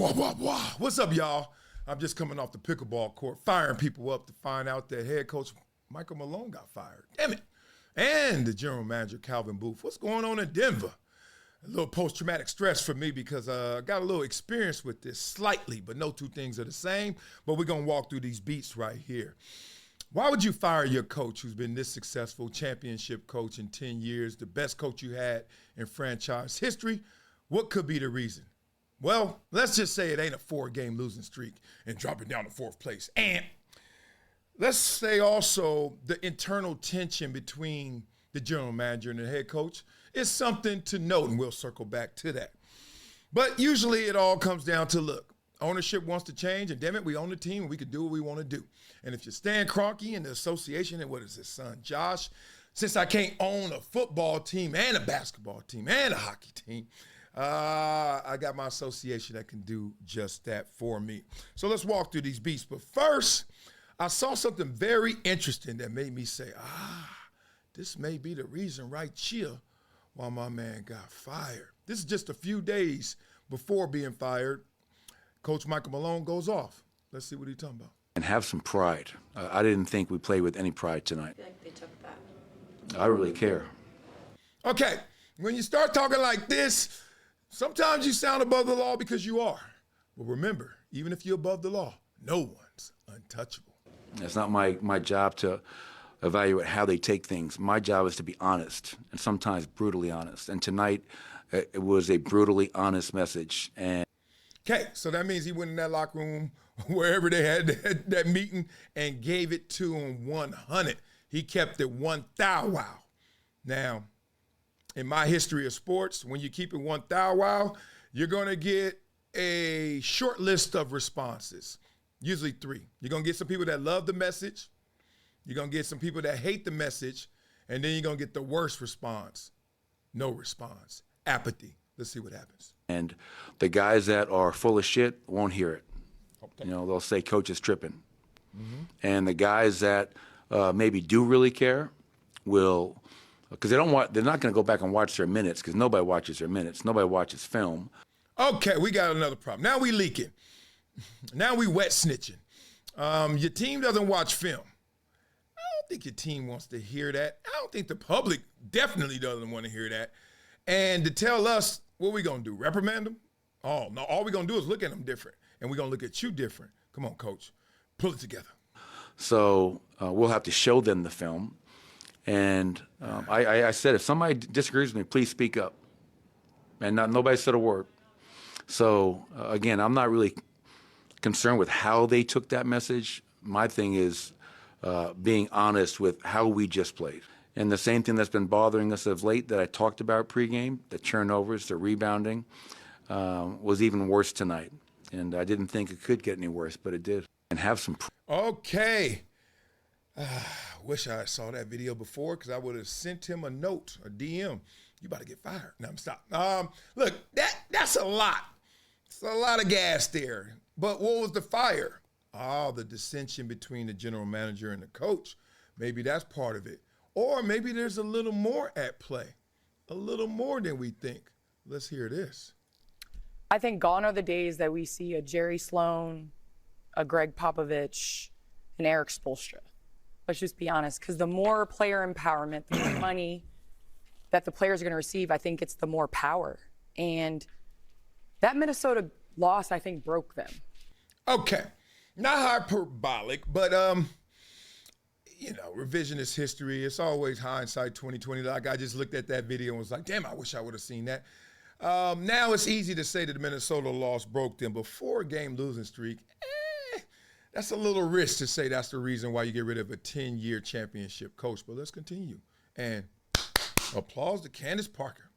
Wah, wah, wah. What's up, y'all? I'm just coming off the pickleball court, firing people up to find out that head coach Michael Malone got fired. Damn it. And the general manager, Calvin Booth. What's going on in Denver? A little post-traumatic stress for me because I got a little experience with this slightly, but no two things are the same. But we're going to walk through these beats right here. Why would you fire your coach who's been this successful, championship coach in 10 years, the best coach you had in franchise history? What could be the reason? Well, let's just say it ain't a 4-game losing streak and drop it down to 4th place. And let's say also the internal tension between the general manager and the head coach is something to note, and we'll circle back to that. But usually it all comes down to, look, ownership wants to change, and damn it, we own the team, and we can do what we want to do. And if you're Stan Kroenke and the association, and what is his son, Josh, since I can't own a football team and a basketball team and a hockey team, I got my association that can do just that for me. So let's walk through these beats. But first, I saw something very interesting that made me say, this may be the reason right here why my man got fired. This is just a few days before being fired. Coach Michael Malone goes off. Let's see what he's talking about. And have some pride. I didn't think we played with any pride tonight. I feel like they took that. I really care. Okay, when you start talking like this, sometimes you sound above the law because you are. But remember, even if you're above the law, no one's untouchable. It's not my job to evaluate how they take things. My job is to be honest, and sometimes brutally honest. And tonight, it was a brutally honest message. And okay, so that means he went in that locker room, wherever they had that meeting, and gave it to him 100. He kept it 1,000. Now, in my history of sports, when you keep it 1,000, you're going to get a short list of responses, usually 3. You're going to get some people that love the message. You're going to get some people that hate the message. And then you're going to get the worst response. No response. Apathy. Let's see what happens. And the guys that are full of shit won't hear it. Okay. You know, they'll say coach is tripping. Mm-hmm. And the guys that maybe do really care will, because they're not going to go back and watch their minutes, because nobody watches their minutes. Nobody watches film. Okay, we got another problem. Now we leaking. Now we wet snitching. Your team doesn't watch film. I don't think your team wants to hear that. I don't think the public definitely doesn't want to hear that. And to tell us, what we going to do, reprimand them? Oh, no, all we're going to do is look at them different. And we're going to look at you different. Come on, coach. Pull it together. So we'll have to show them the film. And I said, if somebody disagrees with me, please speak up. And nobody said a word. So, again, I'm not really concerned with how they took that message. My thing is being honest with how we just played. And the same thing that's been bothering us of late that I talked about pregame, the turnovers, the rebounding, was even worse tonight. And I didn't think it could get any worse, but it did. And have some. Okay. Wish I saw that video before, because I would have sent him a note, a DM. You about to get fired. No, I'm stop. Look, that's a lot. It's a lot of gas there. But what was the fire? The dissension between the general manager and the coach. Maybe that's part of it. Or maybe there's a little more at play, a little more than we think. Let's hear this. I think gone are the days that we see a Jerry Sloan, a Greg Popovich, an Eric Spoelstra. Let's just be honest, because the more player empowerment, the more money that the players are going to receive, I think it's the more power. And that Minnesota loss, I think, broke them. Okay. Not hyperbolic, but, revisionist history. It's always hindsight 2020. Like, I just looked at that video and was like, damn, I wish I would have seen that. Now it's easy to say that the Minnesota loss broke them, but 4-game losing streak, that's a little risk to say that's the reason why you get rid of a 10-year championship coach. But let's continue. And applause to Candace Parker.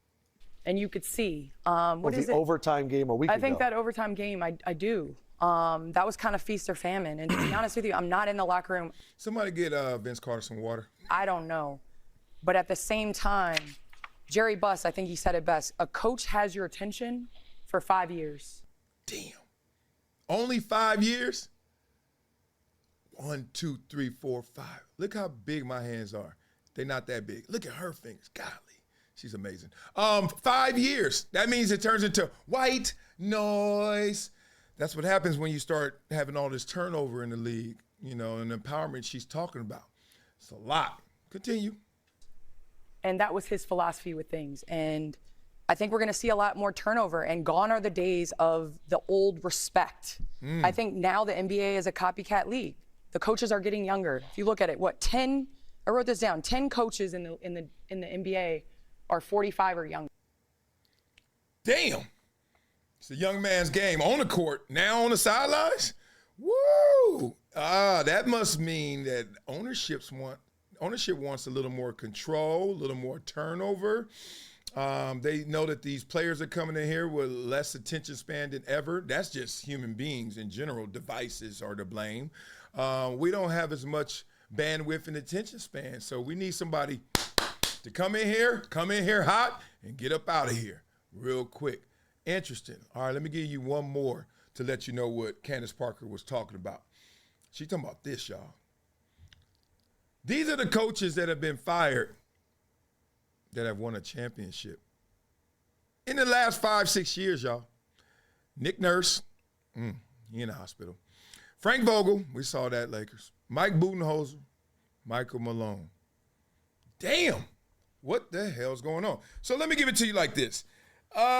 And you could see. Was the overtime game a week ago? I think that overtime game, I do. That was kind of feast or famine. And to be honest with you, I'm not in the locker room. Somebody get Vince Carter some water. I don't know. But at the same time, Jerry Buss, I think he said it best. A coach has your attention for 5 years. Damn. Only 5 years? 1, 2, 3, 4, 5. Look how big my hands are. They're not that big. Look at her fingers. Golly. She's amazing. 5 years. That means it turns into white noise. That's what happens when you start having all this turnover in the league, and the empowerment she's talking about. It's a lot. Continue. And that was his philosophy with things. And I think we're going to see a lot more turnover, and gone are the days of the old respect. I think now the NBA is a copycat league. The coaches are getting younger. If you look at it, I wrote this down, 10 coaches in the NBA are 45 or younger. Damn. It's a young man's game on the court, now on the sidelines. Woo! That must mean that ownership wants a little more control, a little more turnover. They know that these players are coming in here with less attention span than ever. That's just human beings in general. Devices are to blame. We don't have as much bandwidth and attention span, so we need somebody to come in here hot, and get up out of here real quick. Interesting. All right, let me give you one more to let you know what Candace Parker was talking about. She's talking about this, y'all. These are the coaches that have been fired that have won a championship in the last 5-6 years, y'all. Nick Nurse, he in the hospital. Frank Vogel, we saw that, Lakers. Mike Budenholzer, Michael Malone. Damn, what the hell's going on? So let me give it to you like this.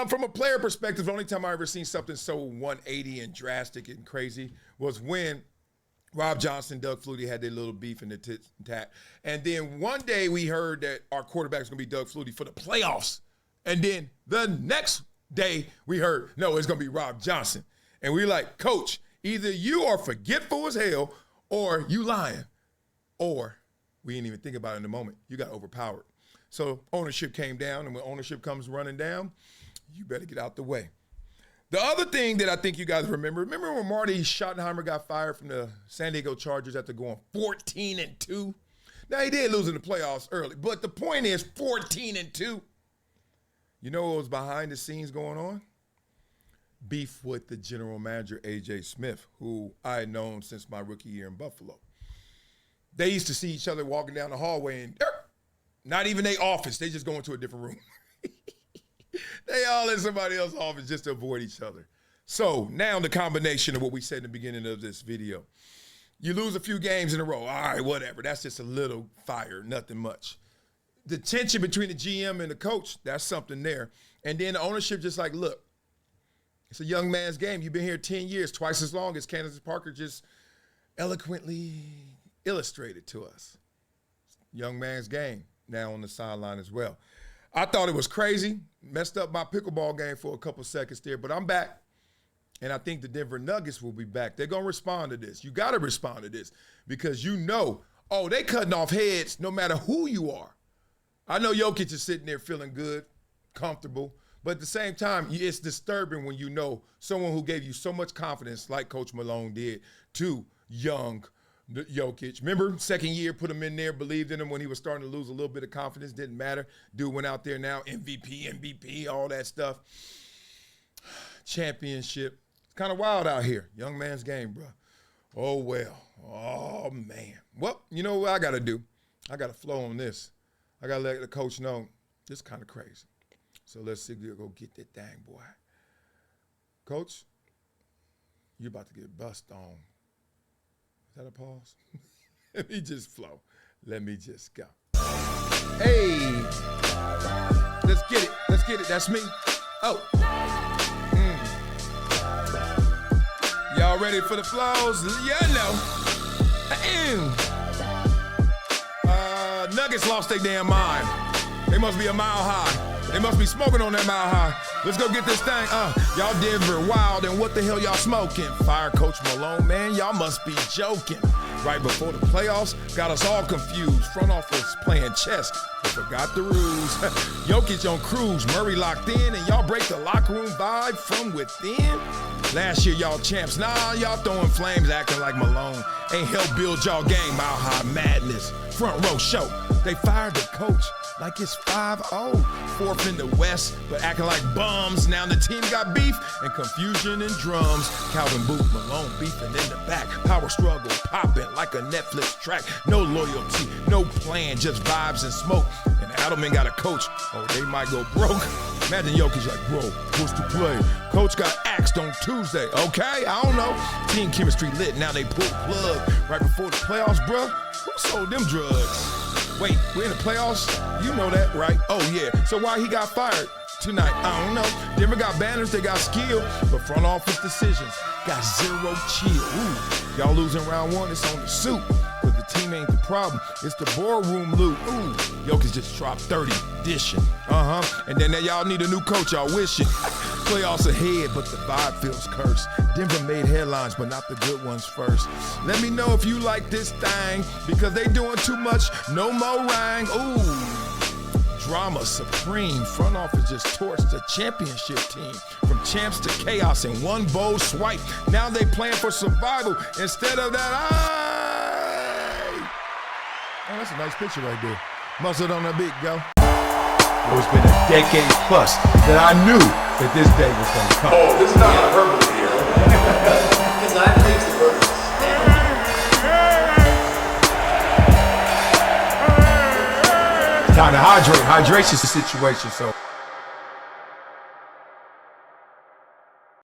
From a player perspective, the only time I ever seen something so 180 and drastic and crazy was when Rob Johnson, Doug Flutie had their little beef in the tit and tat. And then one day we heard that our quarterback's going to be Doug Flutie for the playoffs. And then the next day we heard, no, it's going to be Rob Johnson. And we like, Coach, either you are forgetful as hell or you lying. Or we didn't even think about it in the moment. You got overpowered. So ownership came down, and when ownership comes running down, you better get out the way. The other thing that I think you guys remember when Marty Schottenheimer got fired from the San Diego Chargers after going 14-2? Now, he did lose in the playoffs early, but the point is 14-2. You know what was behind the scenes going on? Beef with the general manager, A.J. Smith, who I had known since my rookie year in Buffalo. They used to see each other walking down the hallway, and not even their office. They just go into a different room. They all in somebody else's office just to avoid each other. So now the combination of what we said in the beginning of this video. You lose a few games in a row. All right, whatever. That's just a little fire, nothing much. The tension between the GM and the coach, that's something there. And then the ownership just like, look, it's a young man's game. You've been here 10 years, twice as long as Candace Parker just eloquently illustrated to us. Young man's game now on the sideline as well. I thought it was crazy. Messed up my pickleball game for a couple seconds there, but I'm back. And I think the Denver Nuggets will be back. They're going to respond to this. You got to respond to this because they cutting off heads no matter who you are. I know Jokic is sitting there feeling good, comfortable, but at the same time, it's disturbing when you know someone who gave you so much confidence like Coach Malone did to young Jokic. Remember, second year, put him in there, believed in him when he was starting to lose a little bit of confidence. Didn't matter. Dude went out there now, MVP, all that stuff. Championship. It's kind of wild out here. Young man's game, bro. Oh, well. Oh, man. Well, you know what I got to do? I got to flow on this. I got to let the coach know this is kind of crazy. So let's see if we go get that thing, boy. Coach, you're about to get bust on. Is that a pause? Let me just flow. Let me just go. Hey, let's get it. Let's get it. That's me. Oh. Y'all ready for the flows? Yeah, I know. Nuggets lost their damn mind. They must be a mile high. They must be smoking on that mile high. Let's go get this thing. Y'all Denver wild, and what the hell y'all smoking? Fire Coach Malone, man, y'all must be joking. Right before the playoffs, got us all confused. Front office playing chess, but forgot the rules. Jokic on cruise, Murray locked in, and y'all break the locker room vibe from within. Last year, y'all champs. Nah, y'all throwing flames, acting like Malone. Ain't help build y'all game. Mile high madness. Front row show. They fired the coach like it's 5-0. Fourth in the West, but acting like bums. Now the team got beef and confusion and drums. Calvin Booth, Malone beefing in the back. Power struggle popping like a Netflix track. No loyalty, no plan, just vibes and smoke. And Adelman got a coach. Oh, they might go broke. Imagine Jokic like, bro, what's the play? Coach got axed on Tuesday, okay? I don't know. Team chemistry lit, now they pull the plug right before the playoffs, bro. Who sold them drugs? Wait, we're in the playoffs? You know that, right? Oh, yeah. So why he got fired tonight? I don't know. Denver got banners, they got skill, but front office decisions got zero chill. Ooh, y'all losing round one, it's on the suit. Cause the team ain't the problem, it's the boardroom loot. Ooh, Jokic just dropped 30, dishing. And then y'all need a new coach, y'all wishing. Playoffs ahead, but the vibe feels cursed. Denver made headlines, but not the good ones first. Let me know if you like this thing, because they doing too much, no more rang. Ooh, drama supreme. Front office just torched the championship team. From champs to chaos in one bold swipe. Now they playing for survival instead of that. Oh, that's a nice picture right there. Muscle on that beat, go. It's been a decade plus that I knew that this day was going to come. Oh, this is not hyperbole here. Because I think the verse. Time to hydrate. Hydration's the situation, so.